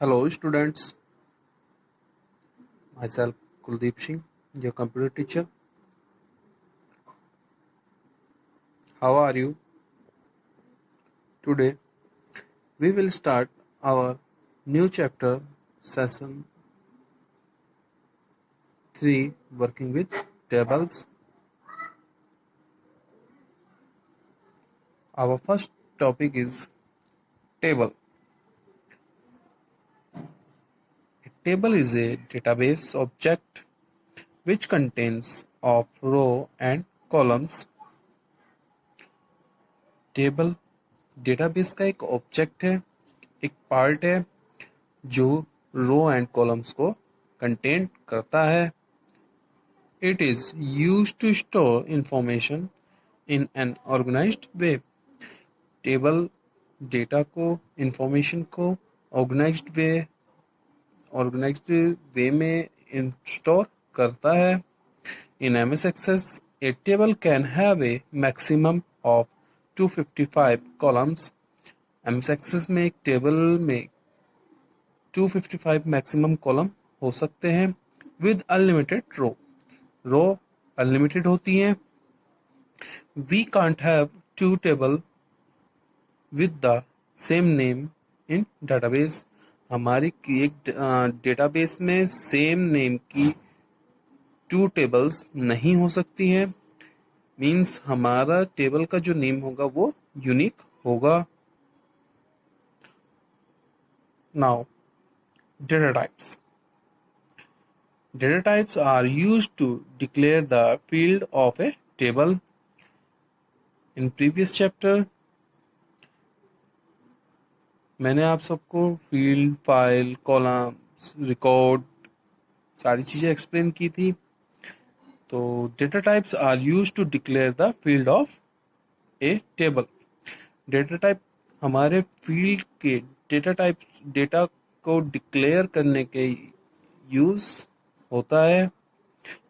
Hello students, myself Kuldeep Singh, your computer teacher. How are you? Today we will start our new chapter, session 3, working with tables. Our first topic is table. A table is a database object which contains of row and columns. Table database का एक object है, एक part है जो row and columns को contain करता है. It is used to store information in an organised way. Table data को, इंफॉर्मेशन को ऑर्गेनाइज्ड वे में स्टोर करता है. In MS Access, a table can have a maximum of 255 columns. MS Access में एक टेबल में 255 मैक्सिमम कॉलम हो सकते हैं with unlimited row. Row unlimited होती हैं. We can't have two table with the same name in database. हमारी एक डेटाबेस में सेम नेम की टू टेबल्स नहीं हो सकती है. मीन्स हमारा टेबल का जो नेम होगा वो यूनिक होगा. Now data types. Data types are used to declare the field of a table. In previous chapter मैंने आप सबको फील्ड, फाइल, कॉलम्स, रिकॉर्ड सारी चीजें एक्सप्लेन की थी. तो data types are used to declare the field of a table. Data type हमारे field के डेटा को डिक्लेयर करने के यूज होता है.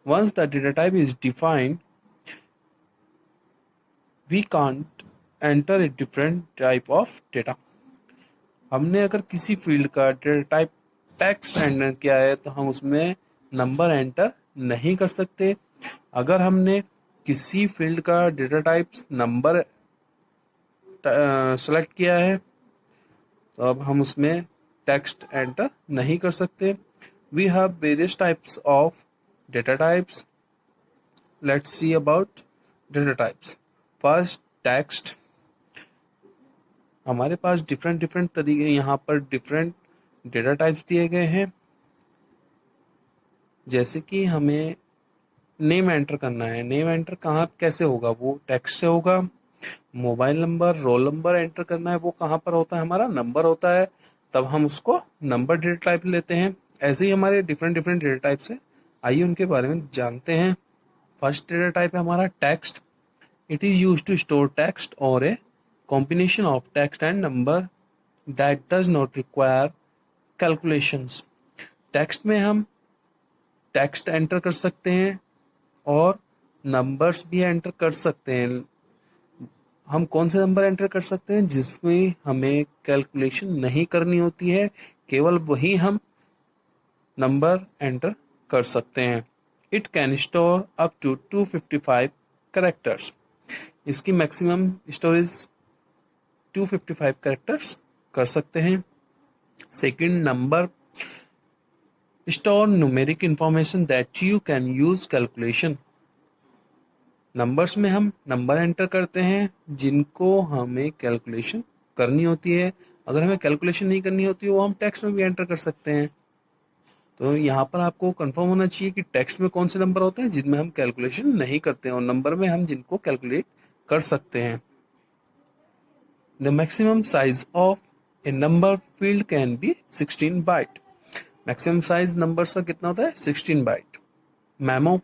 Once the data type is defined we can't enter a different type of data. हमने अगर किसी फील्ड का डेटा टाइप टेक्स्ट एंटर किया है तो हम उसमें नंबर एंटर नहीं कर सकते. अगर हमने किसी फील्ड का डेटा टाइप्स नंबर सेलेक्ट किया है तो अब हम उसमें टेक्स्ट एंटर नहीं कर सकते. We have various types of data types. Let's see about data types. First, text. हमारे पास डिफरेंट तरीके, यहाँ पर डिफरेंट डेटा टाइप्स दिए गए हैं. जैसे कि हमें नेम एंटर करना है. नेम एंटर कहाँ कैसे होगा? वो टेक्स्ट से होगा. Mobile number, roll number enter करना है, वो कहाँ पर होता है? हमारा नंबर होता है. तब हम उसको नंबर डेटा टाइप लेते हैं. ऐसे ही हमारे डिफरेंट डेटा टाइप्स हैं. आइए उनके बारे में जानते हैं. फर्स्ट डेटा टाइप है हमारा text. It is use to store text और a combination of text and number that does not require calculations. Text में हम टेक्स्ट एंटर कर सकते हैं और नंबर्स भी एंटर कर सकते हैं. हम कौन से नंबर एंटर कर सकते हैं? जिसमें हमें कैलकुलेशन नहीं करनी होती है, केवल वही हम नंबर एंटर कर सकते हैं. It can store up to 255 characters. इसकी मैक्सिमम स्टोरेज 255 कैरेक्टर्स कर सकते हैं. Second, number. Store numeric information that you can use calculation. Numbers में हम नंबर एंटर करते हैं जिनको हमें कैलकुलेशन करनी होती है. अगर हमें कैलकुलेशन नहीं करनी होती है वो हम टेक्स्ट में भी एंटर कर सकते हैं. तो यहाँ पर आपको कंफर्म होना चाहिए कि टेक्स्ट में कौन से नंबर होते हैं जिनमें हम कैलकुलेशन नहीं करते हैं और नंबर में हम जिनको कैलकुलेट कर सकते हैं. The maximum size of a number field can be 16 byte. Maximum size numbers का कितना होता है? 16 byte. Memo.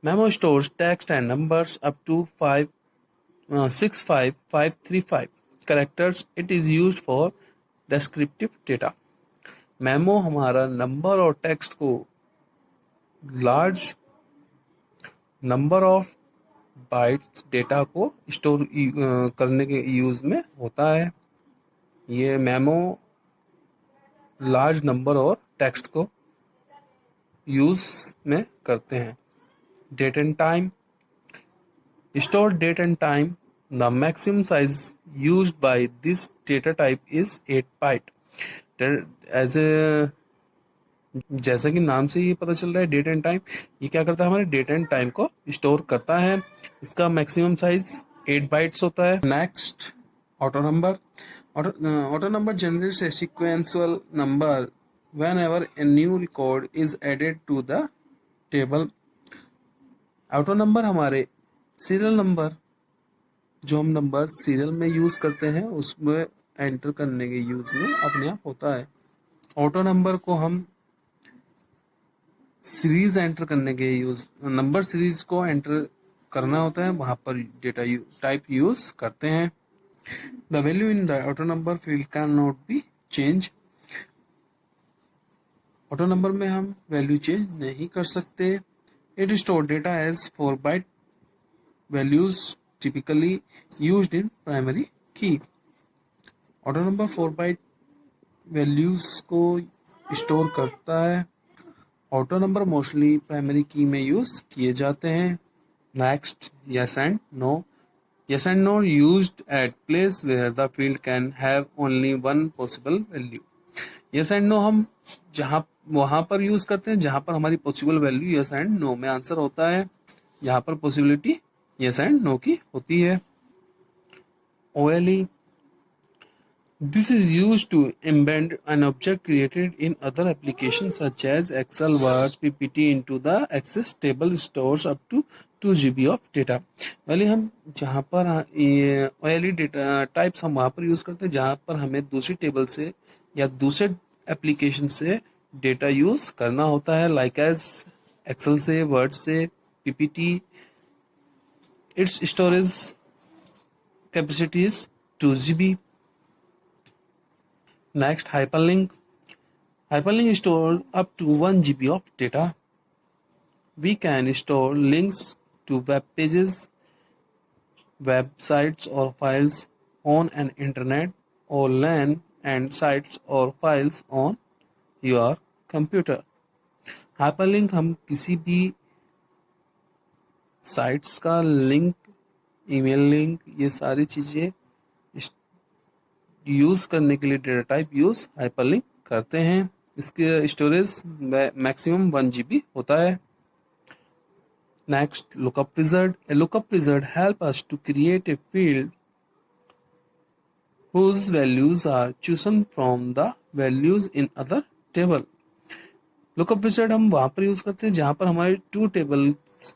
Memo stores text and numbers up to 65535 characters. It is used for descriptive data. Memo हमारा number और text को large number of bytes data को store करने के यूज में होता है. ये मेमो लार्ज नंबर और टेक्स्ट को यूज में करते हैं। Date and time, store date and time. The maximum size used by this data type is 8 byte. As a जैसा कि नाम से ही पता चल रहा है, डेट एंड टाइम, ये क्या करता है, हमारे डेट एंड टाइम को स्टोर करता है। इसका मैक्सिमम साइज 8 बाइट्स होता है। Next, auto number. Auto number generates A sequential number whenever a new record is added to the table. Auto number हमारे सीरियल नंबर, जो हम नंबर सीरियल में यूज करते हैं उसमें एंटर करने के यूज में अपने आप होता है। ऑटो नंबर को हम सीरीज एंटर करने के यूज, नंबर सीरीज को एंटर करना होता है, वहां पर डेटा टाइप यूज करते हैं। The value in the auto number field can not be change. Auto number में हम वैल्यू चेंज नहीं कर सकते। It store data as 4 byte values typically used in primary key. Auto number 4 byte values को store करता है। Auto number mostly primary की में यूज किए जाते हैं। Next, yes and no. Yes and no used at place where the field can have only one possible value. Yes and no हम जहां वहां पर यूज करते हैं जहां पर हमारी possible value yes and no में आंसर होता है, जहां पर पॉसिबिलिटी यस एंड नो की होती है। OLE, this is used to embed an object created in other applications such as Excel, Word, PPT into the Access table stores up to 2 GB of data. पहले हम जहाँ पर ये OLE data types हम वहाँ पर यूज करते हैं जहाँ पर हमें दूसरी टेबल से या दूसरे एप्लीकेशन से डेटा यूज करना होता है, लाइक एज एक्सेल से, वर्ड से, PPT. Its storage capacity is 2 GB. Next, hyperlink. Hyperlink stores up to 1 GB of data. We can store links to web pages, websites or files on an internet or LAN and sites or files on your computer. Hyperlink हम किसी भी sites का link, email link, ये सारी चीजें use करने के लिए डेटा टाइप यूज हाइपरलिंक करते हैं। इसके स्टोरेज मैक्सिमम 1 GB होता है। Next, lookup wizard. A lookup wizard help us to create a field whose values are chosen from the values in other table. Lookup wizard हम वहां पर use करते हैं जहां पर हमारे 2 टेबल्स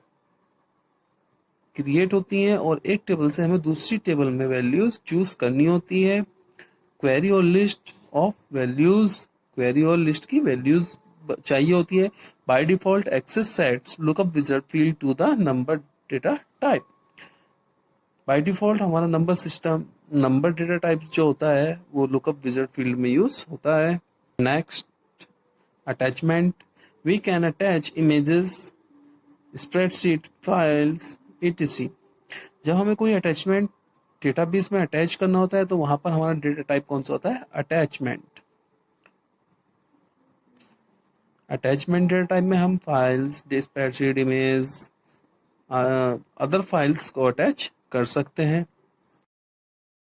क्रिएट होती हैं और एक टेबल से हमें दूसरी टेबल में वैल्यूज चूज करनी होती है। क्वेरी और लिस्ट ऑफ वैल्यूज, क्वेरी और लिस्ट की वैल्यूज चाहिए होती है। By default access sets lookup wizard field to the number data type. By default हमारा number system, number data type जो होता है वो लुकअप विजार्ड फील्ड में यूज होता है। Next, attachment. We can attach images, spreadsheet files, etc. जब हमें कोई अटैचमेंट डेटाबेस में अटैच करना होता है तो वहां पर हमारा डेटा टाइप कौन सा होता है, अटैचमेंट। अटैचमेंट डेटा टाइप में हम files, spreadsheet, image, other files को अटैच कर सकते हैं।